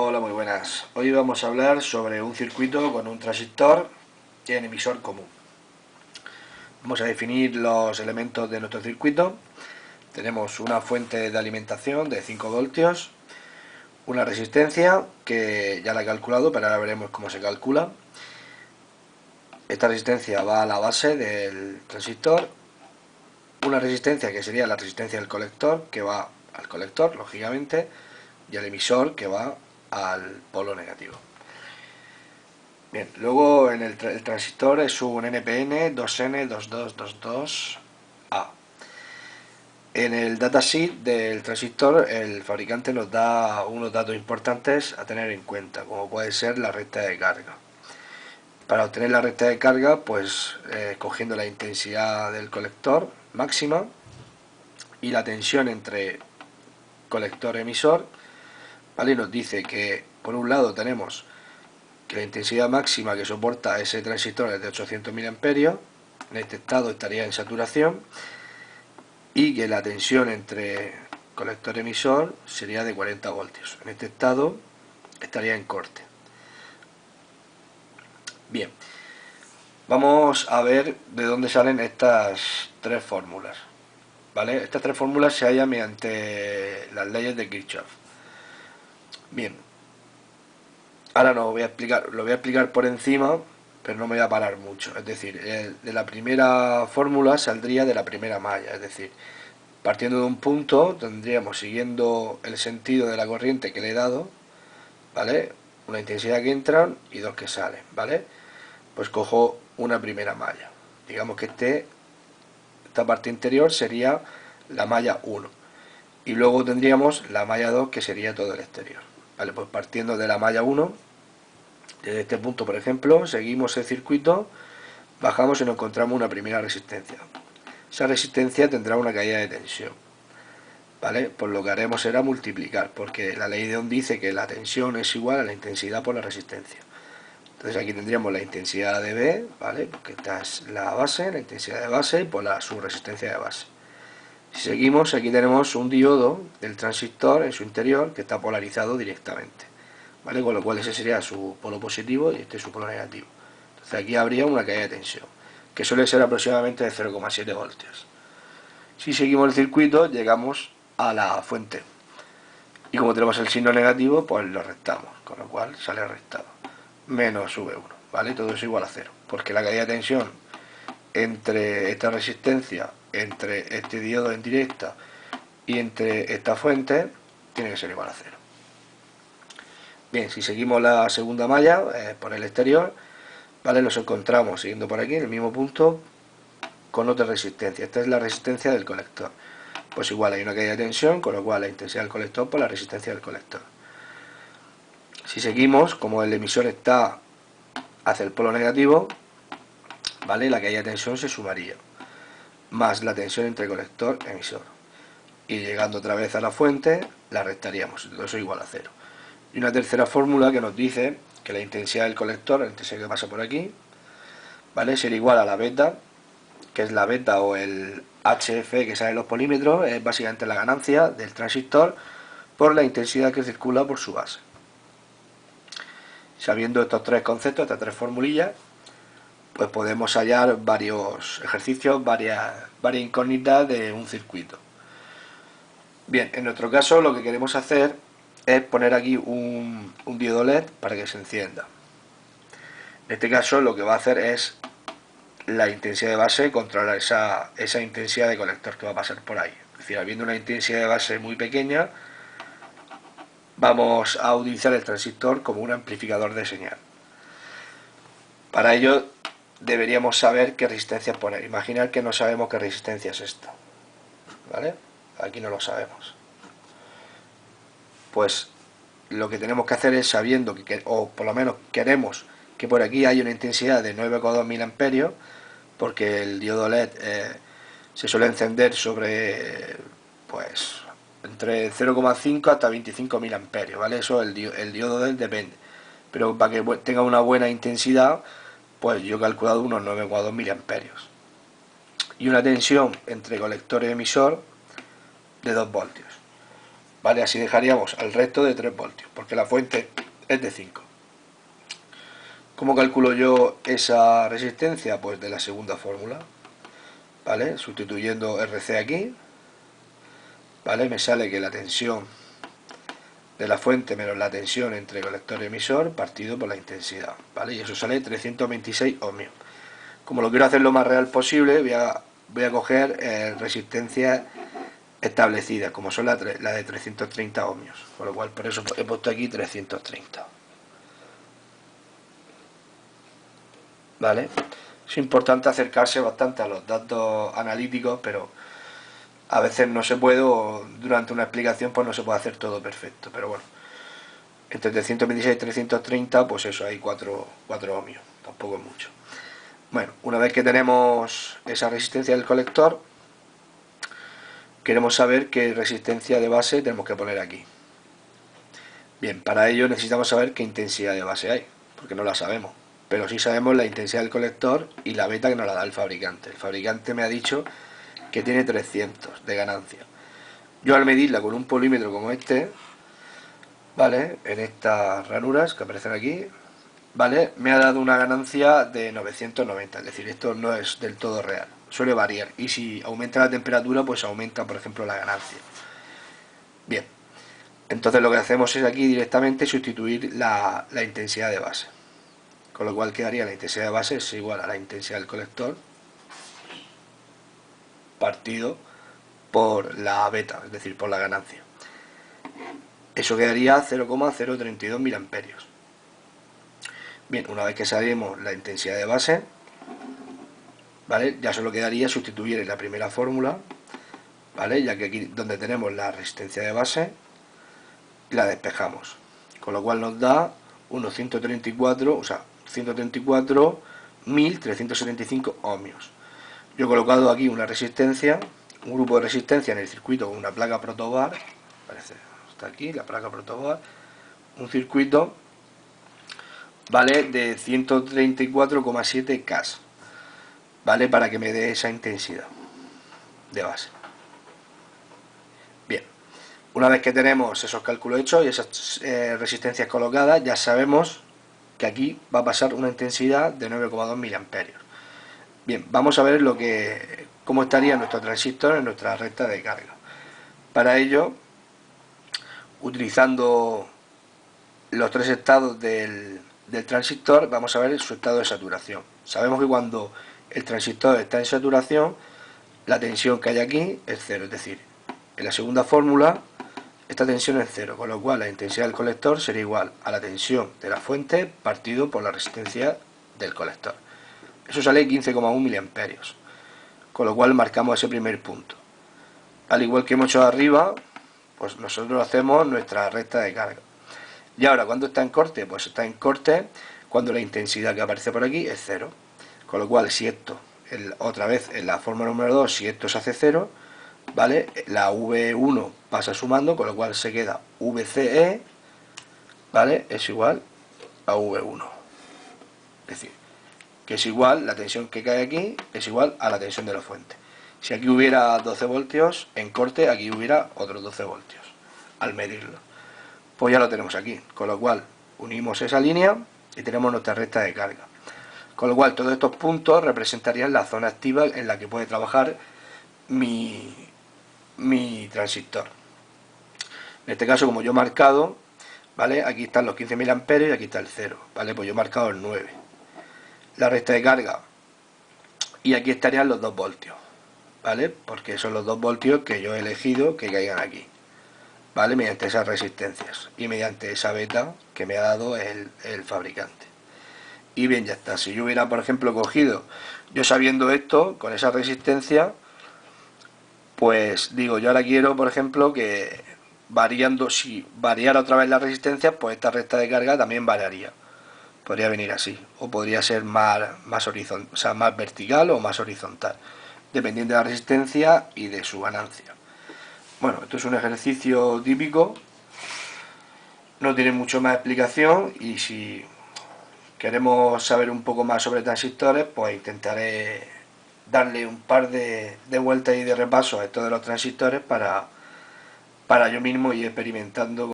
Hola, muy buenas. Hoy vamos a hablar sobre un circuito con un transistor y un emisor común. Vamos a definir los elementos de nuestro circuito. Tenemos una fuente de alimentación de 5 voltios, una resistencia que ya la he calculado, pero ahora veremos cómo se calcula. Esta resistencia va a la base del transistor, una resistencia que sería la resistencia del colector, que va al colector, lógicamente, y el emisor, que va al polo negativo. Bien, luego el transistor es un NPN 2N2222A. En el datasheet del transistor el fabricante nos da unos datos importantes a tener en cuenta, como puede ser la recta de carga. Para obtener la recta de carga, pues cogiendo la intensidad del colector máxima y la tensión entre colector-emisor, ¿vale? Nos dice que por un lado tenemos que la intensidad máxima que soporta ese transistor es de 800 mA, en este estado estaría en saturación, y que la tensión entre colector emisor sería de 40 voltios. En este estado estaría en corte. Bien, vamos a ver de dónde salen estas tres fórmulas. ¿Vale? Estas tres fórmulas se hallan mediante las leyes de Kirchhoff. Bien, ahora no lo voy a explicar por encima, pero no me voy a parar mucho. Es decir, de la primera fórmula saldría de la primera malla, es decir, partiendo de un punto tendríamos, siguiendo el sentido de la corriente que le he dado, ¿vale? Una intensidad que entran y dos que salen, ¿vale? Pues cojo una primera malla. Digamos que esta parte interior sería la malla 1. Y luego tendríamos la malla 2, que sería todo el exterior. Vale, pues partiendo de la malla 1, desde este punto, por ejemplo, seguimos el circuito, bajamos y nos encontramos una primera resistencia. Esa resistencia tendrá una caída de tensión, ¿vale? Pues lo que haremos será multiplicar, porque la ley de Ohm dice que la tensión es igual a la intensidad por la resistencia. Entonces aquí tendríamos la intensidad de B, ¿vale? Porque esta es la base, la intensidad de base por la subresistencia de base. Si seguimos, aquí tenemos un diodo del transistor en su interior que está polarizado directamente, ¿vale? Con lo cual ese sería su polo positivo y este su polo negativo. Entonces aquí habría una caída de tensión, que suele ser aproximadamente de 0,7 voltios. Si seguimos el circuito, llegamos a la fuente. Y como tenemos el signo negativo, pues lo restamos, con lo cual sale restado. Menos V1, ¿vale? Todo es igual a 0, porque la caída de tensión entre esta resistencia, entre este diodo en directa y entre esta fuente, tiene que ser igual a 0. Bien, si seguimos la segunda malla, por el exterior, ¿vale? Nos encontramos, siguiendo por aquí, en el mismo punto, con otra resistencia. Esta es la resistencia del colector. Pues igual hay una caída de tensión, con lo cual la intensidad del colector por la resistencia del colector. Si seguimos, como el emisor está hacia el polo negativo, ¿vale? La caída de tensión se sumaría, más la tensión entre colector y emisor. Y llegando otra vez a la fuente, la restaríamos, todo eso igual a 0. Y una tercera fórmula que nos dice que la intensidad del colector, la intensidad que pasa por aquí, ¿vale? Sería igual a la beta, que es la beta o el HF que sale en los polímetros, es básicamente la ganancia del transistor por la intensidad que circula por su base. Sabiendo estos tres conceptos, estas tres formulillas, pues podemos hallar varios ejercicios, varias incógnitas de un circuito. Bien, en nuestro caso lo que queremos hacer es poner aquí un diodo LED para que se encienda. En este caso lo que va a hacer es la intensidad de base controlar esa intensidad de colector que va a pasar por ahí. Es decir, habiendo una intensidad de base muy pequeña, vamos a utilizar el transistor como un amplificador de señal. Para ello deberíamos saber qué resistencia poner. Imaginar que no sabemos qué resistencia es esta, ¿vale? Aquí no lo sabemos. Pues lo que tenemos que hacer es, sabiendo que, o por lo menos queremos que por aquí haya una intensidad de 9,2 mA, porque el diodo LED se suele encender sobre, pues, entre 0,5 hasta 25 mA, ¿vale? Eso el diodo LED depende. Pero para que tenga una buena intensidad, pues yo he calculado unos 9,2 mA. Y una tensión entre colector y emisor de 2 voltios. ¿Vale? Así dejaríamos al resto de 3 voltios. porque la fuente es de 5. ¿Cómo calculo yo esa resistencia? Pues de la segunda fórmula, ¿vale? Sustituyendo RC aquí, ¿vale? Me sale que la tensión de la fuente menos la tensión entre colector y emisor partido por la intensidad, ¿vale? Y eso sale 326 ohmios. Como lo quiero hacer lo más real posible, voy a coger resistencias establecidas, como son la de 330 ohmios, con lo cual por eso he puesto aquí 330. ¿Vale? Es importante acercarse bastante a los datos analíticos, pero a veces no se puede, o durante una explicación pues no se puede hacer todo perfecto, pero bueno, entre 326 y 330 pues eso, hay 4 ohmios, tampoco es mucho. Bueno, una vez que tenemos esa resistencia del colector, queremos saber qué resistencia de base tenemos que poner aquí. Bien, para ello necesitamos saber qué intensidad de base hay, porque no la sabemos, pero sí sabemos la intensidad del colector y la beta que nos la da el fabricante. El fabricante me ha dicho que tiene 300 de ganancia. Yo al medirla con un polímetro como este, ¿vale? En estas ranuras que aparecen aquí, ¿vale? Me ha dado una ganancia de 990, es decir, esto no es del todo real, suele variar, y si aumenta la temperatura, pues aumenta, por ejemplo, la ganancia. Bien, entonces lo que hacemos es aquí directamente sustituir la intensidad de base, con lo cual quedaría la intensidad de base es igual a la intensidad del colector partido por la beta, es decir, por la ganancia. Eso quedaría 0,032 miliamperios. Bien, una vez que sabemos la intensidad de base, ¿vale? Ya solo quedaría sustituir en la primera fórmula, ¿vale? Ya que aquí donde tenemos la resistencia de base, la despejamos. Con lo cual nos da unos 134, o sea, 134.375 ohmios. Yo he colocado aquí una resistencia, un grupo de resistencia en el circuito con una placa protobar, parece, está aquí la placa protobar, un circuito, ¿vale? De 134,7 K, ¿vale? Para que me dé esa intensidad de base. Bien, una vez que tenemos esos cálculos hechos y esas resistencias colocadas, ya sabemos que aquí va a pasar una intensidad de 9,2 miliamperios. Bien, vamos a ver cómo estaría nuestro transistor en nuestra recta de carga. Para ello, utilizando los tres estados del transistor, vamos a ver su estado de saturación. Sabemos que cuando el transistor está en saturación, la tensión que hay aquí es cero, es decir, en la segunda fórmula esta tensión es cero, con lo cual la intensidad del colector sería igual a la tensión de la fuente partido por la resistencia del colector. Eso sale 15,1 miliamperios, con lo cual marcamos ese primer punto. Al igual que hemos hecho arriba, pues nosotros hacemos nuestra recta de carga. Y ahora, ¿cuándo está en corte? Pues está en corte cuando la intensidad que aparece por aquí es cero. Con lo cual, si esto, otra vez en la fórmula número 2, si esto se hace cero, ¿vale? La V1 pasa sumando, con lo cual se queda VCE, ¿vale? Es igual a V1. Es decir, que es igual, la tensión que cae aquí es igual a la tensión de la fuente. Si aquí hubiera 12 voltios, en corte aquí hubiera otros 12 voltios, al medirlo. Pues ya lo tenemos aquí, con lo cual unimos esa línea y tenemos nuestra recta de carga. Con lo cual todos estos puntos representarían la zona activa en la que puede trabajar mi transistor. En este caso, como yo he marcado, ¿vale? Aquí están los 15 mA y aquí está el 0, ¿vale? Pues yo he marcado el 9. La recta de carga, y aquí estarían los 2 voltios, ¿vale? Porque son los 2 voltios que yo he elegido que caigan aquí, ¿vale? Mediante esas resistencias y mediante esa beta que me ha dado el fabricante. Y bien, ya está. Si yo hubiera, por ejemplo, cogido, yo sabiendo esto, con esa resistencia, pues digo, yo ahora quiero, por ejemplo, que variando, si variara otra vez la resistencia, pues esta recta de carga también variaría. Podría venir así, o podría ser más horizontal, o sea, más vertical o más horizontal, dependiendo de la resistencia y de su ganancia. Bueno, esto es un ejercicio típico, no tiene mucho más explicación, y si queremos saber un poco más sobre transistores, pues intentaré darle un par de vueltas y de repasos a estos de los transistores para yo mismo ir experimentando